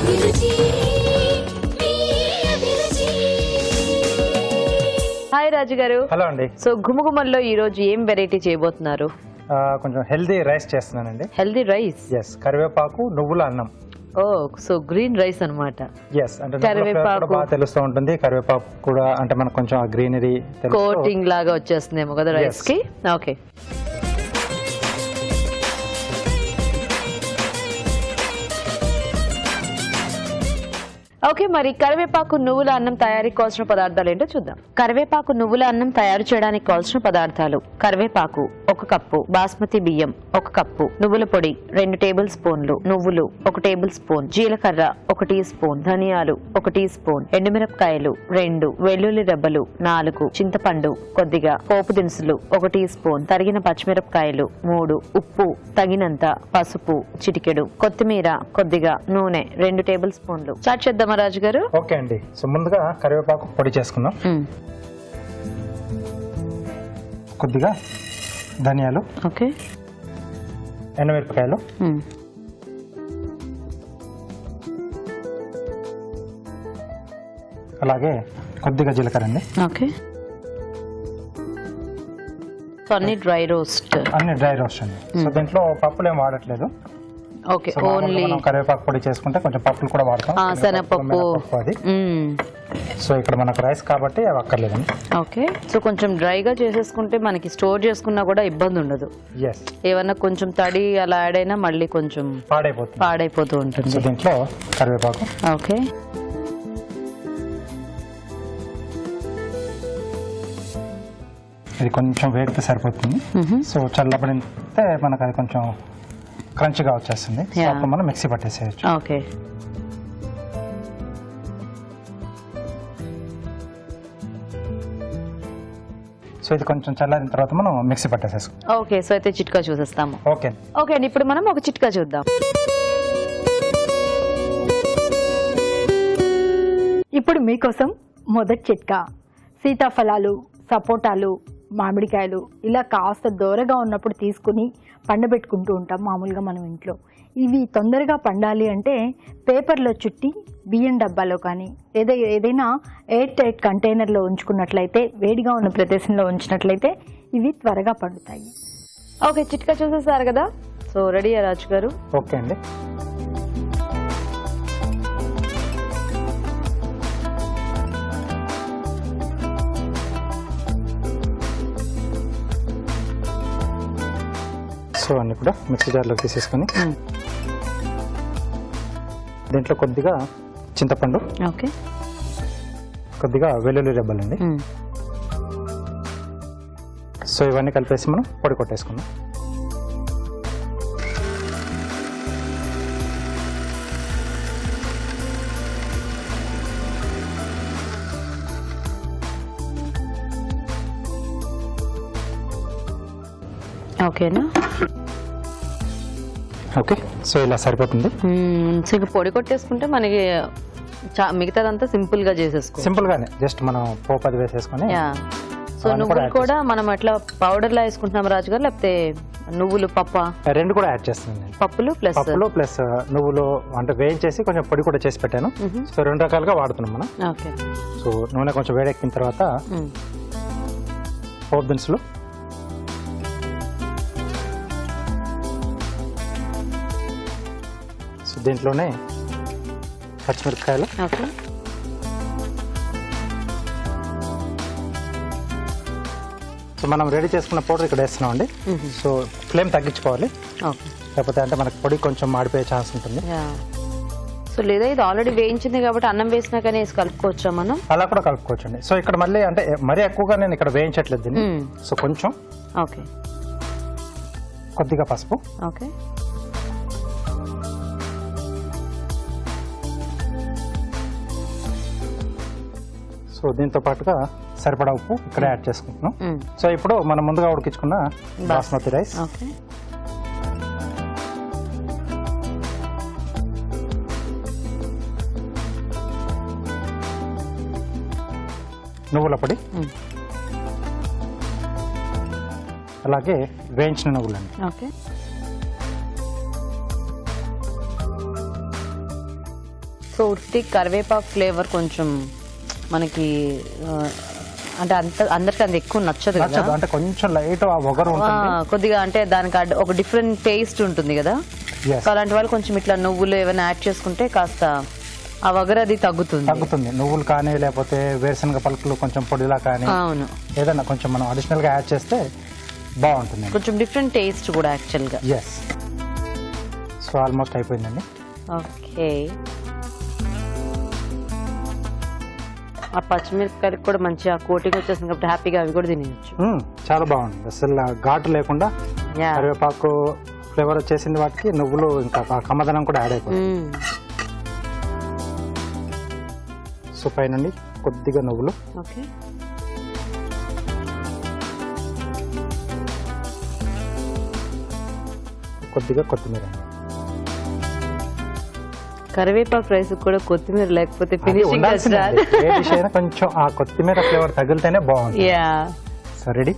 Hi రాజు గారు. Hello అండి. So గుమగుమల్లో ఈ రోజు ఏం వెరైటీ చేయబోతున్నారు? కొంచెం హెల్దీ రైస్ చేస్తున్నానండి. Healthy rice? ఎస్, కరివేపాకు నువ్వుల అన్నం. ఓ, సో గ్రీన్ రైస్ అన్నమాట. ఎస్, అంటే కరివేపాకు బాగా తెలుస్తూ ఉంటుంది. కరివేపాకు కూడా అంటే మనకు కొంచెం గ్రీనరీ కోటింగ్ లాగా వచ్చేస్తుందేమో కదా రైస్ కి. Okay, okay. మరి కరివేపాకు నువ్వుల అన్నం తయారీకి కావాల్సిన పదార్థాలు ఏంటో చూద్దాం. కరివేపాకు నువ్వుల అన్నం తయారు చేయడానికి కావాల్సిన పదార్థాలు: కరివేపాకు 1 కప్పు, బాస్మతి బియ్యం 1 కప్పు, నువ్వుల పొడి 2 టేబుల్ స్పూన్లు, నువ్వులు 1 టేబుల్ స్పూన్, జీలకర్ర 1 టీ స్పూన్, ధనియాలు 1 టీ స్పూన్, ఎండుమిరపకాయలు 2, వెల్లుల్లి రెబ్బలు 4, చింతపండు కొద్దిగా, పోపు దినుసులు 1 టీ స్పూన్, తరిగిన పచ్చిమిరపకాయలు 3, ఉప్పు తగినంత, పసుపు చిటికెడు, కొత్తిమీర కొద్దిగా, నూనె 2 టేబుల్ స్పూన్లు. స్టార్ట్ చేద్దామా రాజు గారు? ఓకే అండి. సో ముందుగా కరివేపాకు పొడి చేసుకుందాం. కొద్దిగా ధనియాలు, ఓకే, ఎండుమిరపకాయలు, అలాగే కొద్దిగా జీలకర్ర అండి. ఓకే, సో అన్ని డ్రై రోస్ట్. అన్ని డ్రై రోస్ట్ అండి. సో దీంట్లో పప్పులు ఏం వాడట్లేదు. ఓకే, ఓన్లీ కరివేపాకు పొడి చేసుకుంటే కొంచెం పప్పులు కూడా వాడతాం. శనగపప్పు అది. సో ఇక్కడ మనకు రైస్ కాబట్టి అవి అక్కర్లేదండి. ఓకే, సో కొంచెం డ్రైగా చేసేసుకుంటే మనకి స్టోర్ చేసుకున్నా కూడా ఇబ్బంది ఉండదు. ఎస్, ఏమన్నా కొంచెం తడి అలా యాడ్ అయినా మళ్ళీ కొంచెం పాడైపోతూ ఉంటుంది. సో దీంట్లో కరివేపాకు, ఓకే, ఇది కొంచెం వేడితే సరిపోతుంది. సో చల్లబడితే మనకు అది కొంచెం క్రంచిగా వచ్చేస్తుంది. అప్పుడు మనం మిక్సీ పట్టేసేయచ్చు. ఓకే, సో ఇది కొంచెం చల్లారిన తర్వాత మనం మిక్సీ పట్టేసేసుకో. ఓకే, సో అయితే చిట్కా చూసేస్తాము. ఓకే ఓకే అండి, ఇప్పుడు మనం ఒక చిట్కా చూద్దాం. ఇప్పుడు మీకోసం మొదటి చిట్కా. సీతాఫలాలు, సపోటాలు, మామిడికాయలు ఇలా కాస్త దూరగా ఉన్నప్పుడు తీసుకుని పండబెట్టుకుంటూ ఉంటాం మామూలుగా మనం ఇంట్లో. ఇవి తొందరగా పండాలి అంటే పేపర్లో చుట్టి బియ్యం డబ్బాలో కానీ లేదా ఏదైనా ఎయిర్ టైట్ కంటైనర్లో ఉంచుకున్నట్లయితే, వేడిగా ఉన్న ప్రదేశంలో ఉంచినట్లయితే ఇవి త్వరగా పండుతాయి. ఓకే, చిట్కా చూసేసారు కదా. సో రెడీయా రాజు గారు? ఓకే అండి. సో అన్ని కూడా మిక్సీ జార్లోకి తీసేసుకొని దీంట్లో కొద్దిగా చింతపండు, ఓకే, కొద్దిగా వెల్లుల్లి రెబ్బలండి. సో ఇవన్నీ కలిపేసి మనం పొడి కొట్టేసుకుందాం. ఓకేనా? ఓకే, సో ఇలా సరిపోతుంది. సో ఇక పొడి కొట్టేసుకుంటే మనకి మిగతాదంతా సింపుల్ గా చేసేసుకో. సింపుల్ గానే జస్ట్ మనం పోపు అది వేసేసుకొని. సో నువ్వులు కూడా మనం అట్లా పౌడర్ లా వేసుకుంటున్నాం రాజు గారు, లేకపోతే నువ్వులు పప్ప 2 కూడా యాడ్ చేస్తుంది. పప్పులు ప్లస్ నువ్వులు అంటే వేయించేసి కొంచెం పొడి కూడా చేసి పెట్టాను. సో 2 రకాలుగా వాడుతున్నాం మనం. ఓకే, సో నూనె కొంచెం వేడెక్కిన తర్వాత పోపు దినుసులు, సో దీంట్లోనే పచ్చిమిరపకాయలు, ఓకే, సో మనం రెడీ చేసుకున్న పౌడర్ ఇక్కడ వేస్తున్నాం అండి. సో ఫ్లేమ్ తగ్గించుకోవాలి, లేకపోతే అంటే మనకు పొడి కొంచెం మాడిపోయే ఛాన్స్ ఉంటుంది. సో లేదా ఇది ఆల్రెడీ వేయించింది కాబట్టి అన్నం వేసినా కానీ వేసి కలుపుకోవచ్చా మనం? అలా కూడా కలుపుకోవచ్చండి. సో ఇక్కడ మళ్ళీ అంటే మరీ ఎక్కువగా నేను ఇక్కడ వేయించట్లేదు దీన్ని. సో కొంచెం, ఓకే, కొద్దిగా పసుపు, ఓకే, సో దీంతో పాటుగా సరిపడా ఉప్పు ఇక్కడ యాడ్ చేసుకుంటున్నాం. సో ఇప్పుడు మనం ముందుగా ఉడికించుకున్న బాస్మతి రైస్, నువ్వుల పొడి, అలాగే వేయించిన నువ్వులండి. ఓకే, సో ఉట్టి కరివేపాకు ఫ్లేవర్ కొంచెం మనకి అంటే అందరికి అంత ఎక్కువ నచ్చదు కదా, అంటే కొంచెం లైట్ ఒగరు ఉంటుంది కొద్దిగా, అంటే దానికి ఒక డిఫరెంట్ టేస్ట్ ఉంటుంది కదా. అలాంటి వాళ్ళు కొంచెం ఇట్లా నువ్వులు ఏమైనా యాడ్ చేసుకుంటే కాస్త ఆ వగర అది తగ్గుతుంది. నువ్వులు కానీ లేకపోతే వేరుశనగ పలుకులు కొంచెం పొడిలా కానీ అవును ఏదైనా కొంచెం మనం అడిషనల్ గా యాడ్ చేస్తే బాగుంటుంది, కొంచెం డిఫరెంట్ టేస్ట్ కూడా యాక్చువల్ గా. ఎస్. సో ఆల్మోస్ట్ అయిపోయిందండి. ఓకే, ఆ పచ్చిమిరపకాయలకు కూడా మంచిగా కోటింగ్ వచ్చేసింది కాబట్టి హ్యాపీగా అవి కూడా తినేయచ్చు. చాలా బాగుంది, అసలు ఘాటు లేకుండా కరివేపాకు ఫ్లేవర్ వచ్చేసింది వాటికి, నువ్వులు ఇంకా కమ్మదనం కూడా యాడ్ అయిపోయింది. సో పైనండి కొద్దిగా నువ్వులు, ఓకే, కొద్దిగా కొత్తిమీర. కరివేపాకు రైస్ కూడా కొత్తిమీర లేకపోతే ఫినిషింగ్ కొంచెం ఆ కొత్తిమీర ఫ్లేవర్ తగిలితేనే బాగుంటుంది. So ready.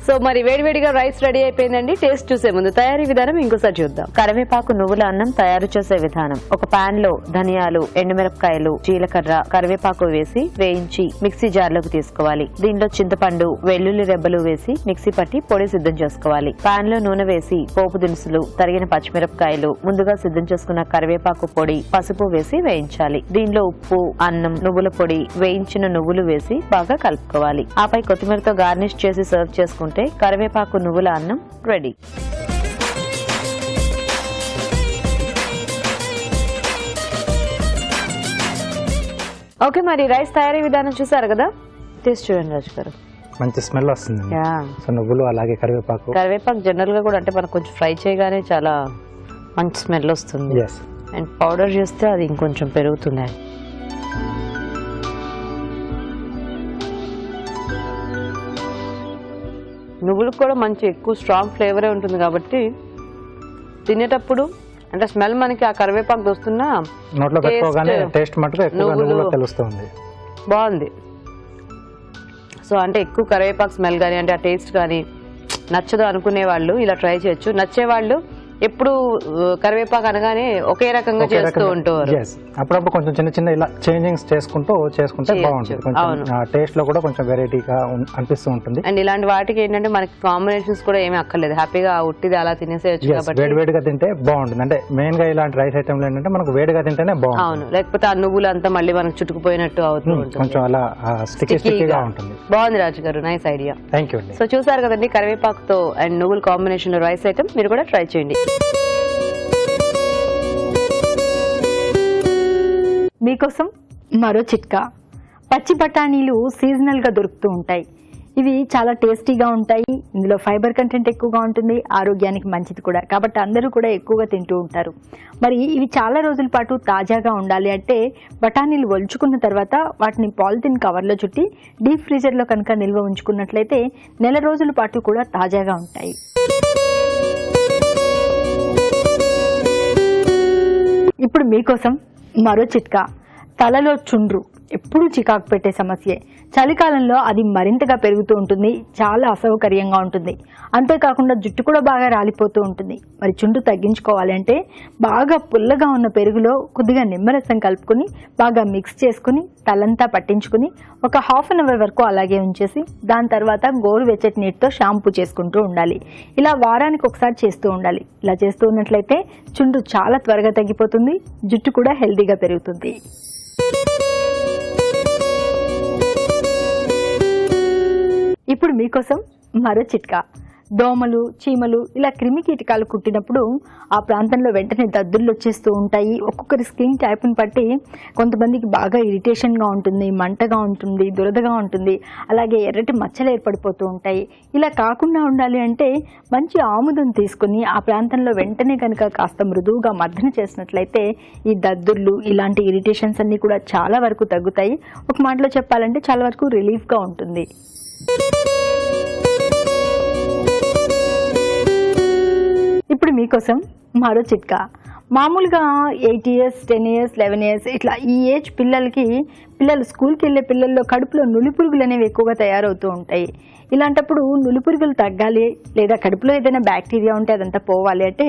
సో మరి వేడివేడిగా రైస్ రెడీ అయిపోయిందండి. టేస్ట్ చూసే ముందు తయారీ విధానం ఇంకోసారి చూద్దాం. కరివేపాకు నువ్వుల అన్నం తయారు చేసే విధానం. ఒక పాన్ లో ధనియాలు, ఎండుమిరపకాయలు, జీలకర్ర, కరివేపాకు వేసి వేయించి మిక్సీ జార్లోకి తీసుకోవాలి. దీనిలో చింతపండు, వెల్లుల్లి రెబ్బలు వేసి మిక్సీ పట్టి పొడి సిద్ధం చేసుకోవాలి. పాన్ లో నూనె వేసి పోపు దినుసులు, తరిగిన పచ్చిమిరపకాయలు, ముందుగా సిద్ధం చేసుకున్న కరివేపాకు పొడి, పసుపు వేసి వేయించాలి. దీనిలో ఉప్పు, అన్నం, నువ్వుల పొడి, వేయించిన నువ్వులు వేసి బాగా కలుపుకోవాలి. ఆపై కొత్తిమీరతో గార్నిష్ చేసి సర్వ్ చేసుకుంటే కరివేపాకు నువ్వుల అన్నం రెడీ. ఓకే, మరి రైస్ తయారీ విధానం చూసారు కదా, టేస్ట్ చూడండి రాజు గారు. మంచి స్మెల్ వస్తుంది. సో నువ్వులు అలాగే కరివేపాకు జనరల్ గా కూడా అంటే మనం కొంచెం ఫ్రై చేయగానే చాలా మంచి స్మెల్ వస్తుంది. అండ్ పౌడర్ చేస్తే అది ఇంకొంచెం పెరుగుతుంది. నువ్వులకు కూడా మంచి ఎక్కువ స్ట్రాంగ్ ఫ్లేవరే ఉంటుంది కాబట్టి తినేటప్పుడు అంటే స్మెల్ మనకి ఆ కరివేపాకు వస్తున్నా నోట్లో పెట్టుకోగానే టేస్ట్ మటుకు ఎక్కువగా నువ్వులకు తెలుస్తుంది. బాగుంది. సో అంటే ఎక్కువ కరివేపాకు స్మెల్ కానీ అంటే ఆ టేస్ట్ కానీ నచ్చదు అనుకునే వాళ్ళు ఇలా ట్రై చేయొచ్చు. నచ్చేవాళ్ళు ఎప్పుడు కరివేపాకు అనగానే ఒకే రకంగా చేస్తూ ఉంటారు. అప్పుడప్పుడు కొంచెం చిన్న చిన్న ఇలా చేంజింగ్స్ చేసుకుంటే బాగుంటుంది. కొంచెం టేస్ట్ లో కూడా కొంచెం వెరైటీగా అనిపిస్తూ ఉంటుంది. అండ్ ఇలాంటి వాటికి ఏంటంటే మనకి కాంబినేషన్స్ కూడా ఏమీ అక్కర్లేదు, హ్యాపీగా ఉట్టిది అలా తినేసేయచ్చు కాబట్టి వేడివేడిగా తింటే బాగుంటుంది. అంటే మెయిన్ గా ఇలాంటి రైస్ ఐటమ్ ఏంటంటే మనకు వేడిగా తింటేనే బాగుంటుంది. అవును, లేకపోతే ఆ నువ్వులు అంతా మళ్ళీ మనకు చుట్టుకుపోయినట్టు అవుతుంది, కొంచెం అలా స్టిక్కీగా ఉంటుంది. బాగుంది రాజు గారు, nice idea. Thank you. So చూసారు కదండి కరివేపాకుతో అండ్ నువ్వుల కాంబినేషన్ లో రైస్ ఐటమ్, మీరు కూడా ట్రై చేయండి. మీకోసం మరో చిట్కా. పచ్చి బఠానీలు సీజనల్ గా దొరుకుతూ ఉంటాయి. ఇవి చాలా టేస్టీగా ఉంటాయి, ఇందులో ఫైబర్ కంటెంట్ ఎక్కువగా ఉంటుంది, ఆరోగ్యానికి మంచిది కూడా, కాబట్టి అందరూ కూడా ఎక్కువగా తింటూ ఉంటారు. మరి ఇవి చాలా రోజుల పాటు తాజాగా ఉండాలి అంటే బఠానీలు ఒలుచుకున్న తర్వాత వాటిని పాలిథిన్ కవర్లో చుట్టి డీప్ ఫ్రీజర్లో కనుక నిల్వ ఉంచుకున్నట్లయితే నెల రోజుల పాటు కూడా తాజాగా ఉంటాయి. ఇప్పుడు మీకోసం మరో చిట్కా. తలలో చుండ్రు ఎప్పుడూ చికాకు పెట్టే సమస్యే. చలికాలంలో అది మరింతగా పెరుగుతూ ఉంటుంది, చాలా అసౌకర్యంగా ఉంటుంది. అంతేకాకుండా జుట్టు కూడా బాగా రాలిపోతూ ఉంటుంది. మరి చుండ్రు తగ్గించుకోవాలి అంటే బాగా పుల్లగా ఉన్న పెరుగులో కొద్దిగా నిమ్మరసం కలుపుకొని బాగా మిక్స్ చేసుకుని తలంతా పట్టించుకుని ఒక హాఫ్ అన్ అవర్ వరకు అలాగే ఉంచేసి దాని తర్వాత గోరువెచ్చటి నీటితో షాంపూ చేసుకుంటూ ఉండాలి. ఇలా వారానికి ఒకసారి చేస్తూ ఉండాలి. ఇలా చేస్తూ ఉన్నట్లయితే చుండ్రు చాలా త్వరగా తగ్గిపోతుంది, జుట్టు కూడా హెల్తీగా పెరుగుతుంది. ఇప్పుడు మీకోసం మరో చిట్కా. దోమలు, చీమలు ఇలా క్రిమి కీటకాలు కుట్టినప్పుడు ఆ ప్రాంతంలో వెంటనే దద్దుర్లు వచ్చేస్తూ ఉంటాయి. ఒక్కొక్కరి స్కిన్ టైప్ని బట్టి కొంతమందికి బాగా ఇరిటేషన్గా ఉంటుంది, మంటగా ఉంటుంది, దురదగా ఉంటుంది, అలాగే ఎర్రటి మచ్చలు ఏర్పడిపోతూ ఉంటాయి. ఇలా కాకుండా ఉండాలి అంటే మంచి ఆముదం తీసుకుని ఆ ప్రాంతంలో వెంటనే కనుక కాస్త మృదువుగా మర్దన చేసినట్లయితే ఈ దద్దుర్లు ఇలాంటి ఇరిటేషన్స్ అన్నీ కూడా చాలా వరకు తగ్గుతాయి. ఒక మాటలో చెప్పాలంటే చాలా వరకు రిలీఫ్గా ఉంటుంది. ఇప్పుడు మీకోసం మరో చిట్కా. మామూలుగా 8 ఇయర్స్ 10 ఇయర్స్ 11 ఇయర్స్ ఇట్లా ఈ ఏజ్ పిల్లలు స్కూల్కి వెళ్ళే పిల్లల్లో కడుపులో నులిపురుగులు అనేవి ఎక్కువగా తయారవుతూ ఉంటాయి. ఇలాంటప్పుడు నులిపురుగులు తగ్గాలి లేదా కడుపులో ఏదైనా బ్యాక్టీరియా ఉంటే అదంతా పోవాలి అంటే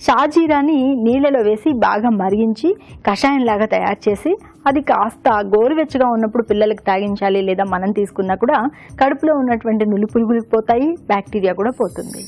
షాజీరాని నీళ్ళలో వేసి బాగా మరిగించి కషాయంలాగా తయారు చేసి అది కాస్త గోరువెచ్చగా ఉన్నప్పుడు పిల్లలకు తాగించాలి, లేదా మనం తీసుకున్నా కూడా కడుపులో ఉన్నటువంటి నులిపురుగులు పోతాయి, బ్యాక్టీరియా కూడా పోతుంది.